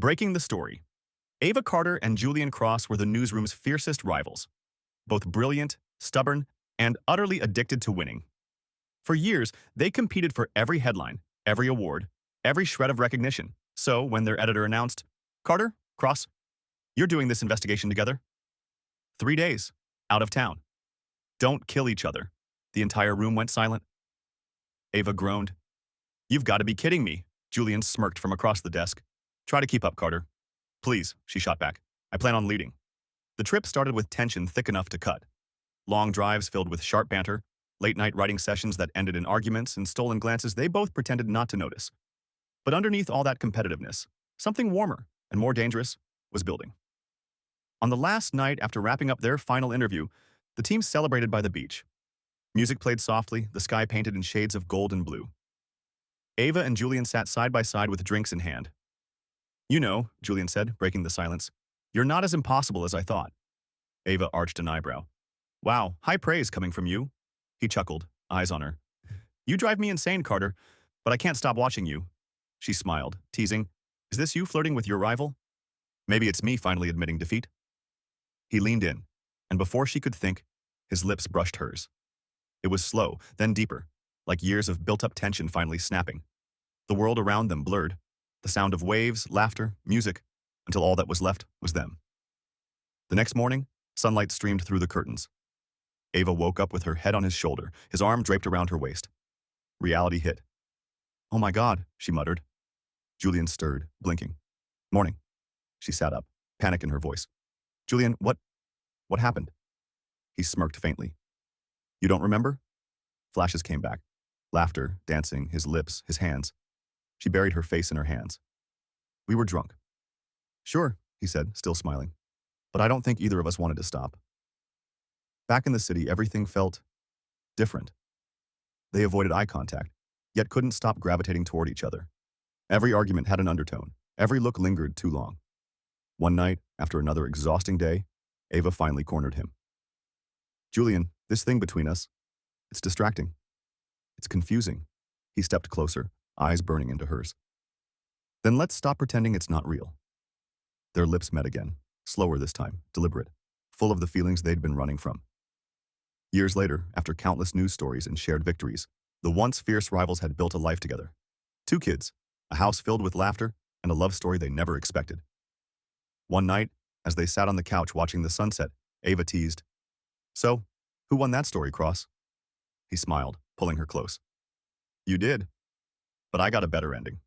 Breaking the story. Ava Carter and Julian Cross were the newsroom's fiercest rivals, both brilliant, stubborn, and utterly addicted to winning. For years, they competed for every headline, every award, every shred of recognition. So, when their editor announced, "Carter, Cross, you're doing this investigation together. 3 days, out of town. Don't kill each other." The entire room went silent. Ava groaned. "You've got to be kidding me," Julian smirked from across the desk. "Try to keep up, Carter." "Please," she shot back. "I plan on leading." The trip started with tension thick enough to cut. Long drives filled with sharp banter, late-night writing sessions that ended in arguments and stolen glances they both pretended not to notice. But underneath all that competitiveness, something warmer and more dangerous was building. On the last night after wrapping up their final interview, the team celebrated by the beach. Music played softly, the sky painted in shades of gold and blue. Ava and Julian sat side by side with drinks in hand. "You know," Julian said, breaking the silence, "you're not as impossible as I thought." Ava arched an eyebrow. "Wow, high praise coming from you." He chuckled, eyes on her. "You drive me insane, Carter, but I can't stop watching you." She smiled, teasing, "Is this you flirting with your rival? Maybe it's me finally admitting defeat." He leaned in, and before she could think, his lips brushed hers. It was slow, then deeper, like years of built-up tension finally snapping. The world around them blurred, the sound of waves, laughter, music, until all that was left was them. The next morning, sunlight streamed through the curtains. Ava woke up with her head on his shoulder, his arm draped around her waist. Reality hit. "Oh my God," she muttered. Julian stirred, blinking. "Morning." She sat up, panic in her voice. "Julian, what happened?" He smirked faintly. "You don't remember?" Flashes came back. Laughter, dancing, his lips, his hands. She buried her face in her hands. "We were drunk." "Sure," he said, still smiling. "But I don't think either of us wanted to stop." Back in the city, everything felt different. They avoided eye contact, yet couldn't stop gravitating toward each other. Every argument had an undertone. Every look lingered too long. One night, after another exhausting day, Ava finally cornered him. "Julian, this thing between us, it's distracting. It's confusing." He stepped closer, eyes burning into hers. "Then let's stop pretending it's not real." Their lips met again, slower this time, deliberate, full of the feelings they'd been running from. Years later, after countless news stories and shared victories, the once fierce rivals had built a life together. 2 kids, a house filled with laughter, and a love story they never expected. One night, as they sat on the couch watching the sunset, Ava teased, "So, who won that story, Cross?" He smiled, pulling her close. "You did, but I got a better ending."